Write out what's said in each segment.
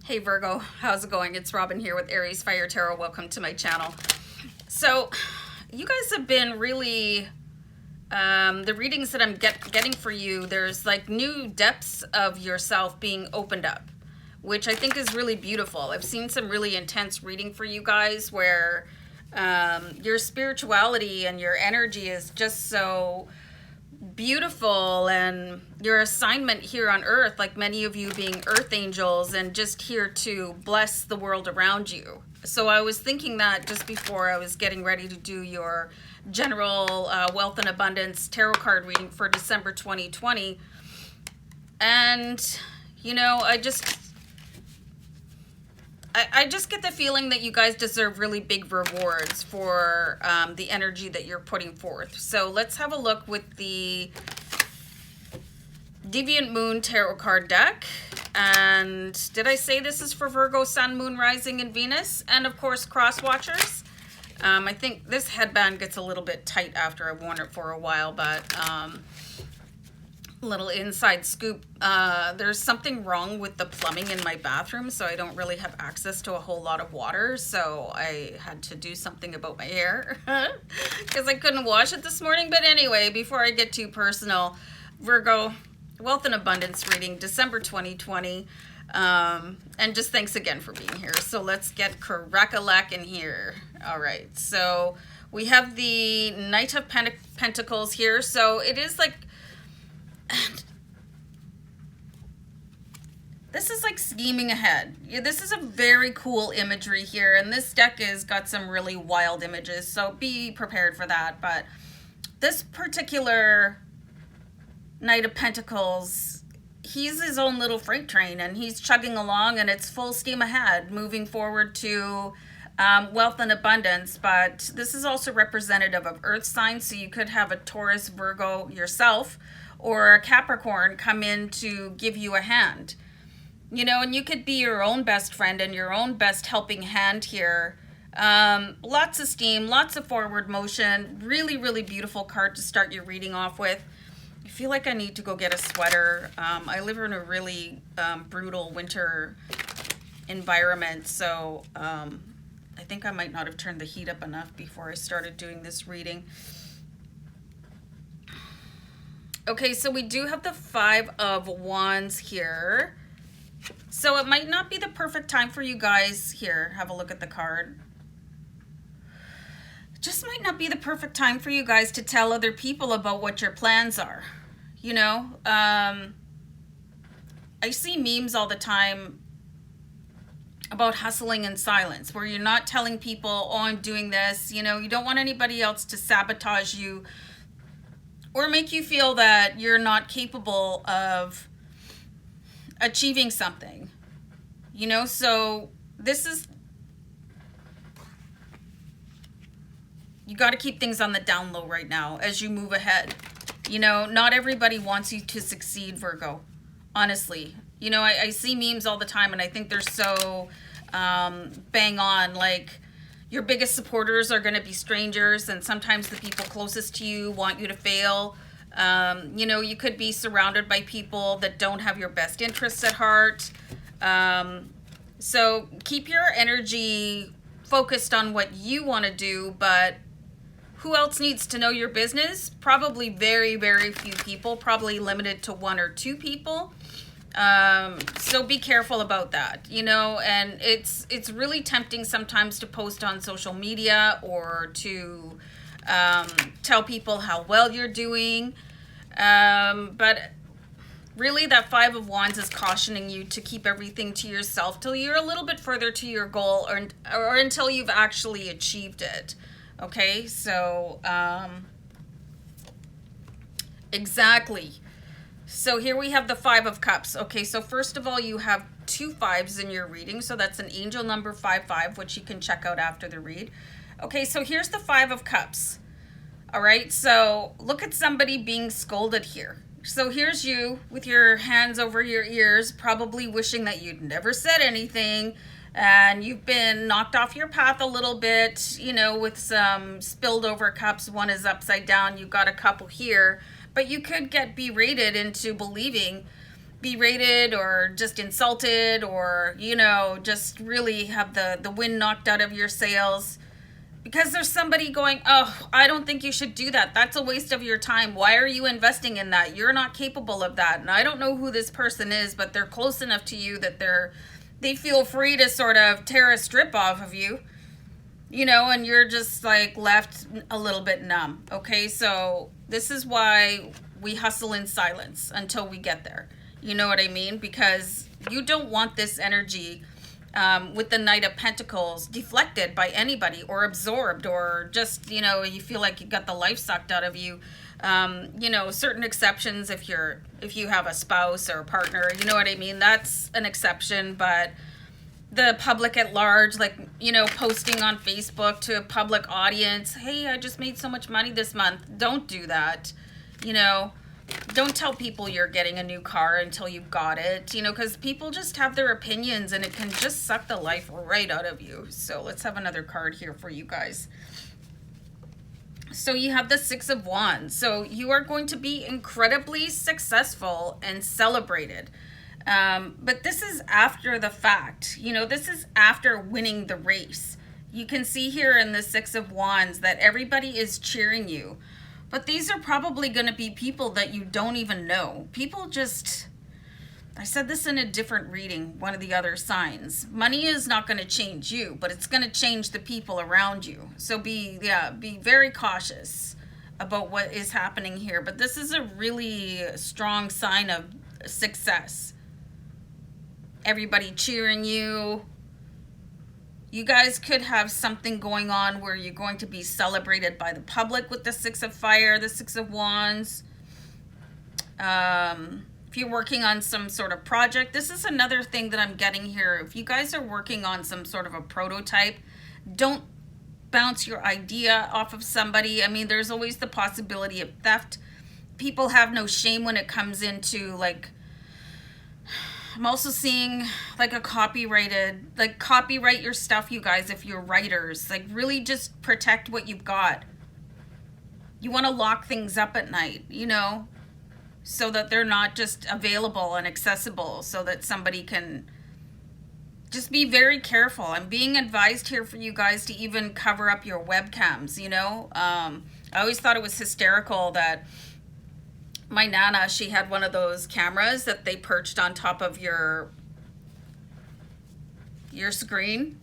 Hey Virgo, how's it going? It's Robin here with Aries Fire Tarot. Welcome to my channel. So, you guys have been really, the readings that I'm getting for you, there's like new depths of yourself being opened up, which I think is really beautiful. I've seen some really intense reading for you guys where your spirituality and your energy is just so beautiful, and your assignment here on earth, like many of you being earth angels and just here to bless the world around you. So I was thinking that just before I was getting ready to do your general wealth and abundance tarot card reading for December 2020. And I just get the feeling that you guys deserve really big rewards for the energy that you're putting forth. So let's have a look with the Deviant Moon Tarot card deck. And did I say this is for Virgo, Sun, Moon, Rising, and Venus? And of course, cross watchers. I think this headband gets a little bit tight after I've worn it for a while, but little inside scoop, there's something wrong with the plumbing in my bathroom, so I don't really have access to a whole lot of water, so I had to do something about my hair because I couldn't wash it this morning. But anyway, before I get too personal, Virgo, wealth and abundance reading, December 2020, and just thanks again for being here. So let's get crack-a-lack in here. All right, so we have the Knight of Pentacles here, so it is like, this is like scheming ahead. This is a very cool imagery here, and this deck has got some really wild images, so be prepared for that. But this particular Knight of Pentacles, he's his own little freight train, and he's chugging along, and it's full steam ahead, moving forward to wealth and abundance. But this is also representative of earth signs, so you could have a Taurus, Virgo yourself, or a Capricorn come in to give you a hand. And you could be your own best friend and your own best helping hand here. Lots of steam, lots of forward motion. Really, really beautiful card to start your reading off with. I feel like I need to go get a sweater. I live in a really brutal winter environment, so I think I might not have turned the heat up enough before I started doing this reading. Okay, so we do have the Five of Wands here. So it might not be the perfect time for you guys here. Have a look at the card. It just might not be the perfect time for you guys to tell other people about what your plans are. I see memes all the time about hustling in silence, where you're not telling people, oh, I'm doing this. You don't want anybody else to sabotage you or make you feel that you're not capable of achieving something. So this is, you got to keep things on the down low right now as you move ahead. Not everybody wants you to succeed, Virgo, honestly. I see memes all the time, and I think they're so bang on. Like, your biggest supporters are going to be strangers, and sometimes the people closest to you want you to fail. You could be surrounded by people that don't have your best interests at heart. So keep your energy focused on what you want to do, but who else needs to know your business? Probably very, very few people, probably limited to one or two people. So be careful about that, and it's really tempting sometimes to post on social media or to tell people how well you're doing. But really, that Five of Wands is cautioning you to keep everything to yourself till you're a little bit further to your goal, or until you've actually achieved it. Okay, so exactly. So here we have the Five of Cups. Okay, so first of all, you have two fives in your reading. So that's an angel number 55, which you can check out after the read. Okay, so here's the Five of Cups. All right, so look at somebody being scolded here. So here's you with your hands over your ears, probably wishing that you'd never said anything, and you've been knocked off your path a little bit, with some spilled over cups. One is upside down. You've got a couple here, but you could get berated into believing berated or just insulted, or, you know, just really have the wind knocked out of your sails because there's somebody going, oh, I don't think you should do that. That's a waste of your time. Why are you investing in that? You're not capable of that. And I don't know who this person is, but they're close enough to you that they feel free to sort of tear a strip off of you, you know, and you're just like left a little bit numb. Okay, so this is why we hustle in silence until we get there. You know what I mean? Because you don't want this energy with the Knight of Pentacles deflected by anybody or absorbed, or just, you know, you feel like you got the life sucked out of you. You know, certain exceptions if you have a spouse or a partner, you know what I mean? That's an exception, but the public at large, like, you know, posting on Facebook to a public audience, hey, I just made so much money this month. Don't do that. You know, don't tell people you're getting a new car until you've got it, you know, because people just have their opinions and it can just suck the life right out of you. So let's have another card here for you guys. So you have the Six of Wands. So you are going to be incredibly successful and celebrated. But this is after the fact, you know, this is after winning the race. You can see here in the Six of Wands that everybody is cheering you. But these are probably going to be people that you don't even know. People just, I said this in a different reading, one of the other signs. Money is not going to change you, but it's going to change the people around you. So be very cautious about what is happening here. But this is a really strong sign of success. Everybody cheering you. You guys could have something going on where you're going to be celebrated by the public with the Six of Fire, the Six of Wands. If you're working on some sort of project, this is another thing that I'm getting here. If you guys are working on some sort of a prototype, don't bounce your idea off of somebody. I mean, there's always the possibility of theft. People have no shame when it comes into, like, I'm also seeing like a copyrighted, like, copyright your stuff, you guys, if you're writers. Like, really just protect what you've got. You want to lock things up at night, you know, so that they're not just available and accessible, so that somebody can just be very careful. I'm being advised here for you guys to even cover up your webcams, you know. I always thought it was hysterical that my Nana, she had one of those cameras that they perched on top of your screen.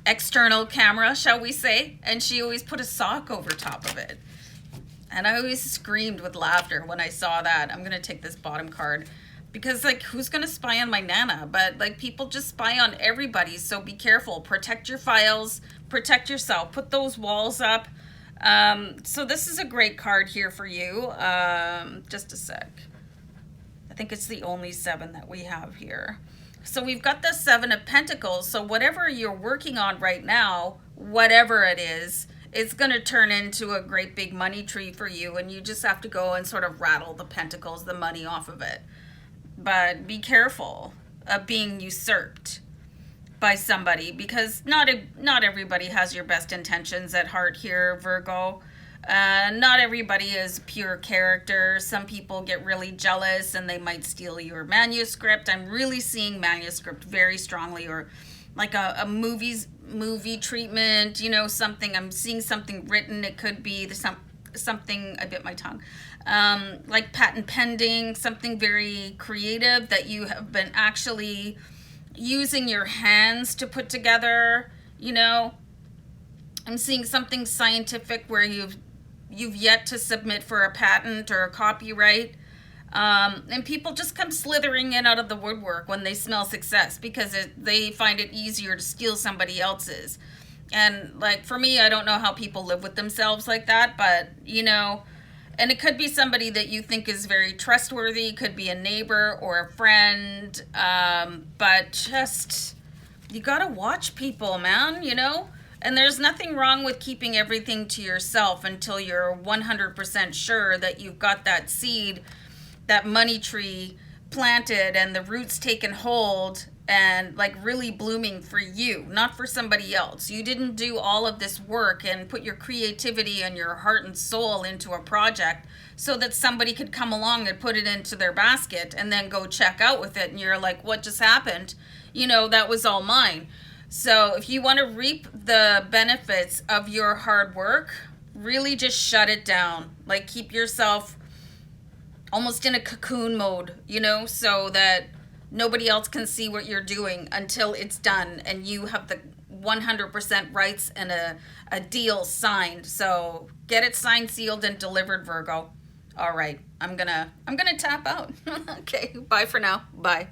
External camera, shall we say. And she always put a sock over top of it. And I always screamed with laughter when I saw that. I'm going to take this bottom card. Because, like, who's going to spy on my Nana? But, like, people just spy on everybody. So be careful. Protect your files. Protect yourself. Put those walls up. So this is a great card here for you. Just a sec. I think it's the only 7 that we have here. So we've got the 7 of Pentacles. So whatever you're working on right now, whatever it is, it's going to turn into a great big money tree for you. And you just have to go and sort of rattle the pentacles, the money off of it. But be careful of being usurped by somebody, because not everybody has your best intentions at heart here, Virgo. Not everybody is pure character. Some people get really jealous and they might steal your manuscript. I'm really seeing manuscript very strongly, or like a movie treatment, you know, something. I'm seeing something written. It could be something, I bit my tongue, like patent pending, something very creative that you have been actually using your hands to put together, you know. I'm seeing something scientific where you've yet to submit for a patent or a copyright. And people just come slithering in out of the woodwork when they smell success, because they find it easier to steal somebody else's. And, like, for me, I don't know how people live with themselves like that, but, you know, and it could be somebody that you think is very trustworthy. It could be a neighbor or a friend. But just, you gotta watch people, man, you know? And there's nothing wrong with keeping everything to yourself until you're 100% sure that you've got that seed, that money tree planted and the roots taken hold and like really blooming for you, not for somebody else. You didn't do all of this work and put your creativity and your heart and soul into a project so that somebody could come along and put it into their basket and then go check out with it. And you're like, what just happened? You know, that was all mine. So if you want to reap the benefits of your hard work, really just shut it down. Like, keep yourself almost in a cocoon mode, you know, so that nobody else can see what you're doing until it's done and you have the 100% rights and a deal signed. So get it signed, sealed, and delivered, Virgo. All right, I'm gonna tap out. Okay, bye for now. Bye.